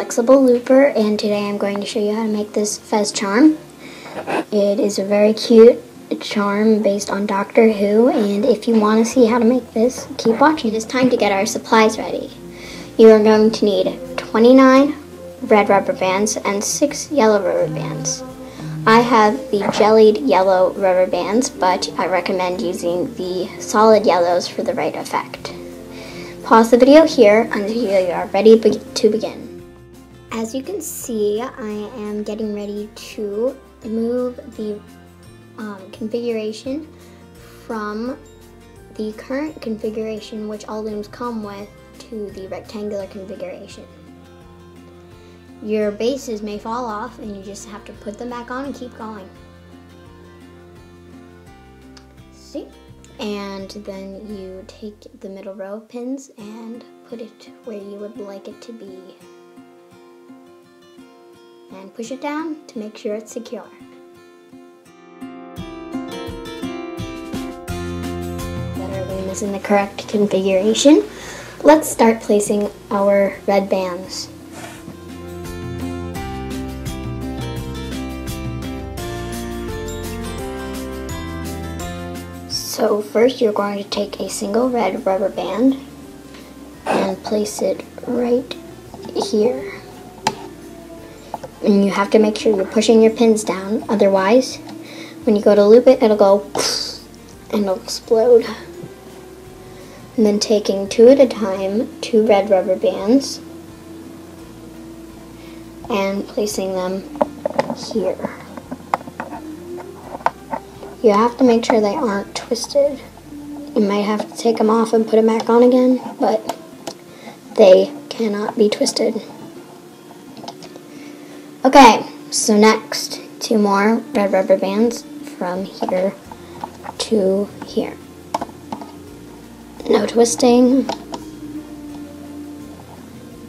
flexible looper, and today I'm going to show you how to make this fez charm. It is a very cute charm based on Doctor Who, and if you want to see how to make this, keep watching. It is time to get our supplies ready. You are going to need 29 red rubber bands and 6 yellow rubber bands. I have the jellied yellow rubber bands, but I recommend using the solid yellows for the right effect. Pause the video here until you are ready to begin. As you can see, I am getting ready to move the configuration from the current configuration, which all looms come with, to the rectangular configuration. Your bases may fall off and you just have to put them back on and keep going. See? And then you take the middle row of pins and put it where you would like it to be. And push it down to make sure it's secure. That our loom is in the correct configuration. Let's start placing our red bands. So first you're going to take a single red rubber band and place it right here. And you have to make sure you're pushing your pins down, otherwise when you go to loop it, it'll go and it'll explode. And then taking 2 at a time, 2 red rubber bands, and placing them here. You have to make sure they aren't twisted. You might have to take them off and put them back on again, but they cannot be twisted. Okay, so next, 2 more red rubber bands from here to here. No twisting.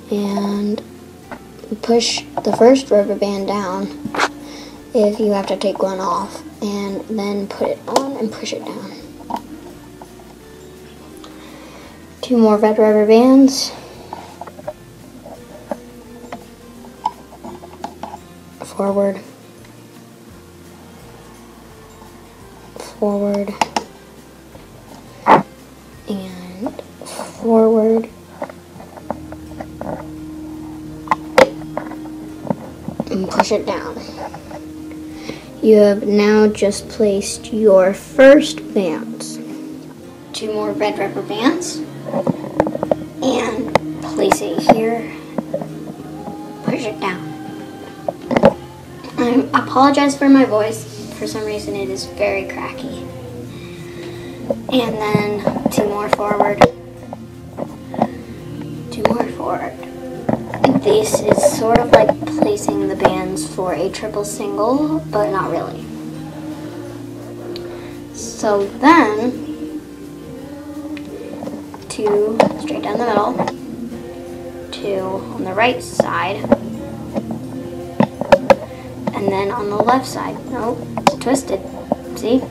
And push the first rubber band down if you have to take one off, and then put it on and push it down. 2 more red rubber bands. Forward. Forward. And forward. And push it down. You have now just placed your first bands. 2 more red rubber bands. And place it here. Push it down. I apologize for my voice. For some reason it is very cracky. And then 2 more forward. 2 more forward. This is sort of like placing the bands for a triple single, but not really. So then, 2 straight down the middle, 2 on the right side, and then on the left side. Nope, it's twisted. See?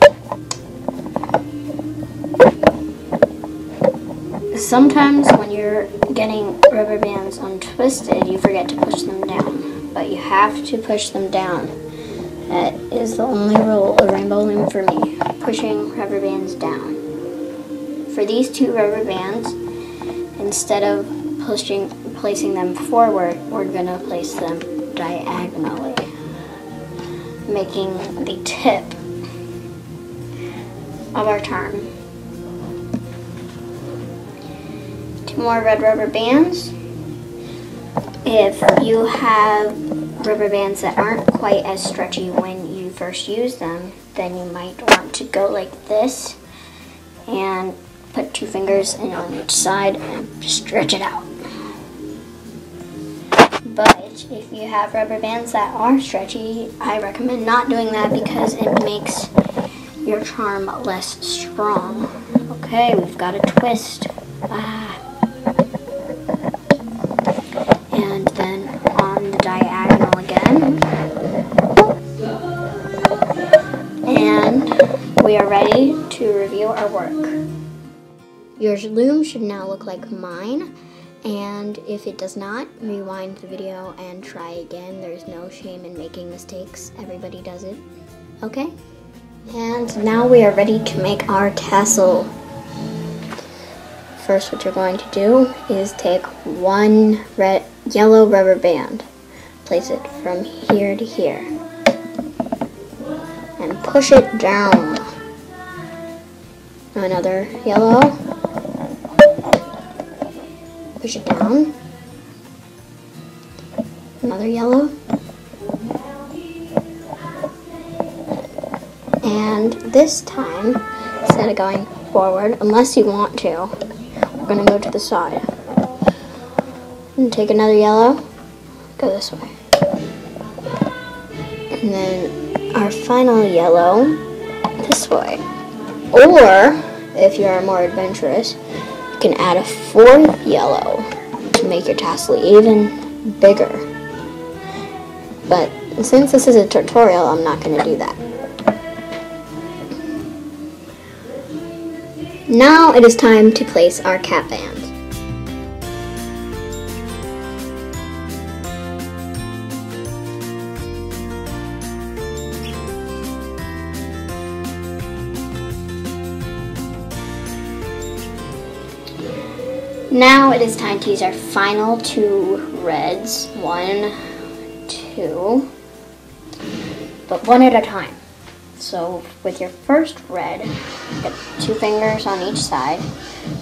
Sometimes when you're getting rubber bands untwisted, you forget to push them down, but you have to push them down. That is the only rule of Rainbow Loom for me, pushing rubber bands down. For these 2 rubber bands, instead of placing them forward, we're going to place them diagonally, making the tip of our charm. 2 more red rubber bands. If you have rubber bands that aren't quite as stretchy when you first use them, then you might want to go like this and put 2 fingers in on each side and stretch it out. But if you have rubber bands that are stretchy, I recommend not doing that because it makes your charm less strong. Okay, we've got a twist. And then on the diagonal again. And we are ready to review our work. Your loom should now look like mine, And if it does not, rewind the video and try again. There's no shame in making mistakes. Everybody does it. Okay? And now we are ready to make our tassel. First, what you're going to do is take one yellow rubber band, place it from here to here, and push it down. Another yellow, push it down. Another yellow. And this time, instead of going forward, unless you want to, we're going to go to the side. And take another yellow, go this way. And then our final yellow, this way. Or, if you're more adventurous, you can add a fourth yellow to make your tassel even bigger. But since this is a tutorial, I'm not going to do that. Now it is time to place our cap band. Now it is time to use our final two reds. 1, 2, but one at a time. So with your first red, get 2 fingers on each side,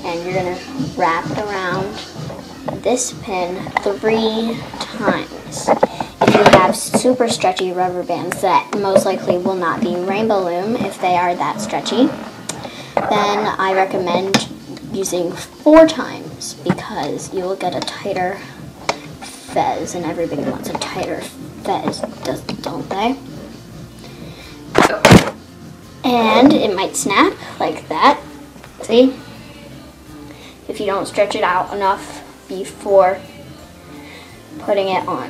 and you're going to wrap it around this pin 3 times. If you have super stretchy rubber bands that most likely will not be Rainbow Loom, if they are that stretchy, then I recommend using 4 times because you will get a tighter fez, and everybody wants a tighter fez, don't they? And it might snap like that, see? If you don't stretch it out enough before putting it on.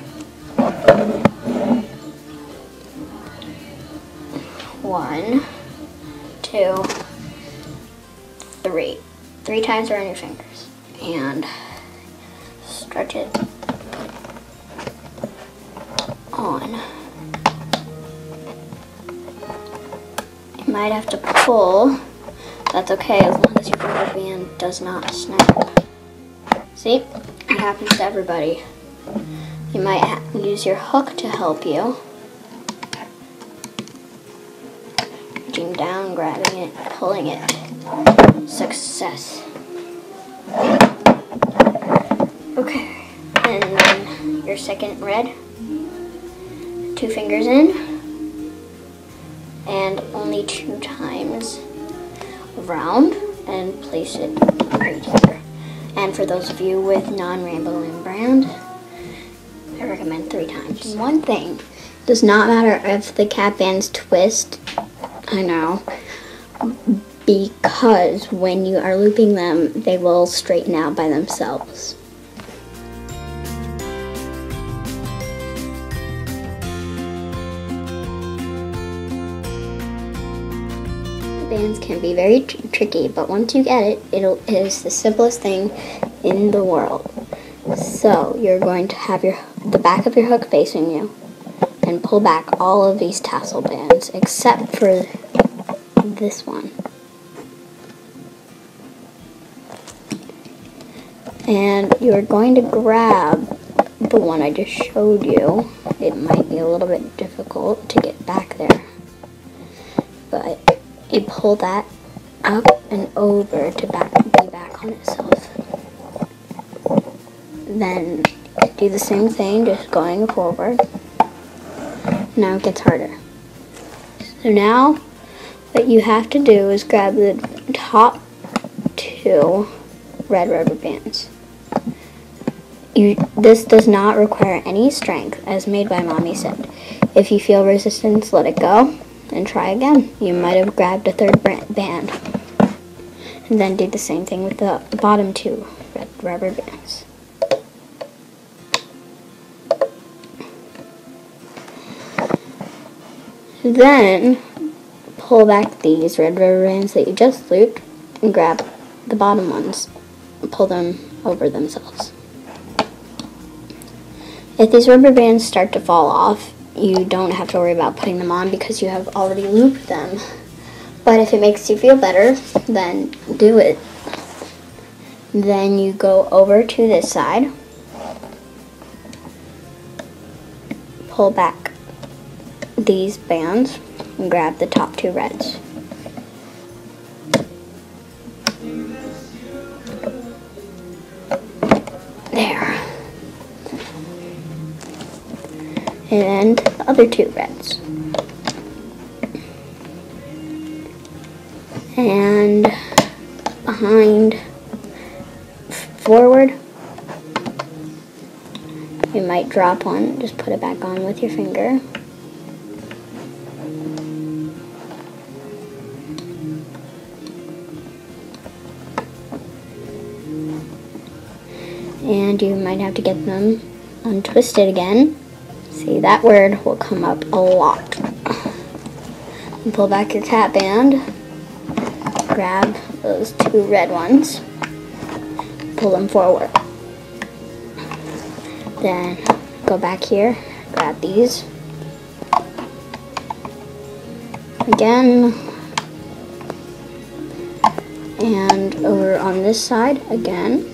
1, 2, 3. 3 times around your fingers. And stretch it on. You might have to pull. That's okay as long as your rubber band does not snap. See? It happens to everybody. You might use your hook to help you. Reaching down, grabbing it, pulling it. Success. Okay, and then your second red. 2 fingers in. And only 2 times around, and place it right here. And for those of you with non-Rainbow Loom brand, I recommend 3 times. One thing, does not matter if the cap bands twist, I know, because when you are looping them, they will straighten out by themselves. Bands can be very tricky, but once you get it, it is the simplest thing in the world. So you're going to have the back of your hook facing you and pull back all of these tassel bands except for this one. And you're going to grab the one I just showed you. It might be a little bit difficult to get back there, but you pull that up and over to be back on itself. Then do the same thing, just going forward. Now it gets harder. So now what you have to do is grab the top 2 red rubber bands. This does not require any strength, as Made by Mommy said. If you feel resistance, let it go. And try again. You might have grabbed a 3rd band. And then do the same thing with the bottom 2 red rubber bands. Then pull back these red rubber bands that you just looped and grab the bottom ones and pull them over themselves. If these rubber bands start to fall off, you don't have to worry about putting them on because you have already looped them. But if it makes you feel better, then do it. Then you go over to this side, pull back these bands, and grab the top two reds. There. And the other two reds. And behind, forward, you might drop one, just put it back on with your finger. And you might have to get them untwisted again. See, that word will come up a lot. And pull back your cat band, grab those two red ones, pull them forward. Then go back here, grab these. Again. And over on this side again.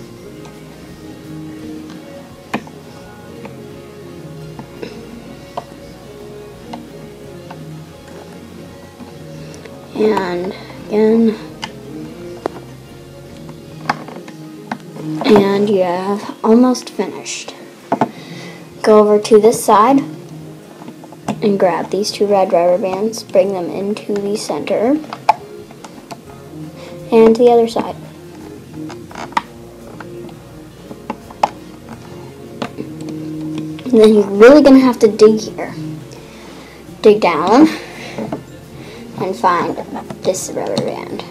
And again. And you have almost finished. Go over to this side and grab these two red rubber bands, bring them into the center, and the other side. And then you're really going to have to dig here. Dig down and find this rubber band.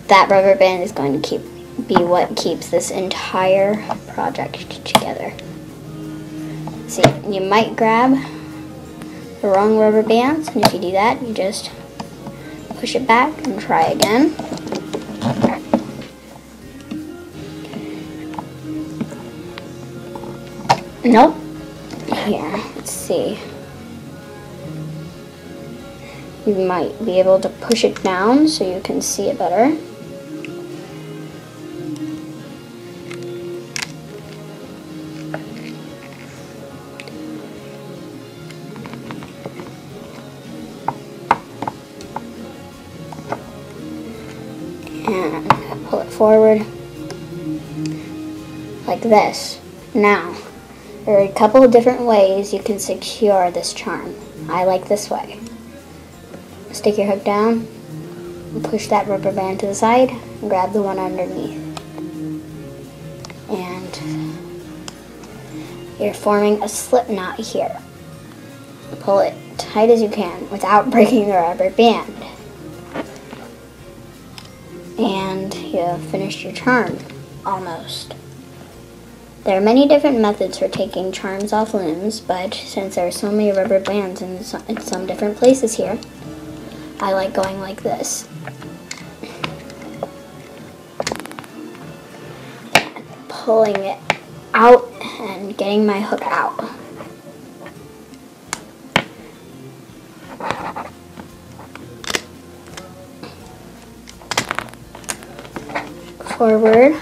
That rubber band is going to be what keeps this entire project together. See, you might grab the wrong rubber bands, and if you do that, you just push it back and try again. Nope. Here, let's see. You might be able to push it down so you can see it better. And pull it forward like this. Now, there are a couple of different ways you can secure this charm. I like this way. Stick your hook down, and push that rubber band to the side, and grab the one underneath. And you're forming a slip knot here. Pull it tight as you can without breaking the rubber band. And you have finished your charm, almost. There are many different methods for taking charms off looms, but since there are so many rubber bands in some different places here, I like going like this. Pulling it out and getting my hook out. Forward.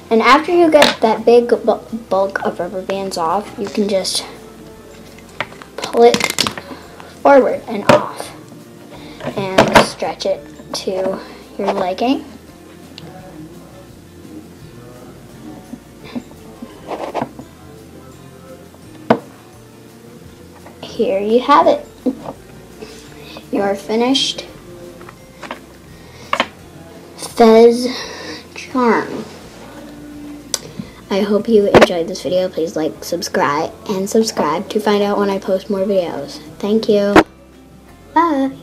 And after you get that big bulk of rubber bands off, you can just pull it forward and off and stretch it to your liking. Here you have it. Your finished fez charm. I hope you enjoyed this video. Please like, subscribe to find out when I post more videos. Thank you. Bye.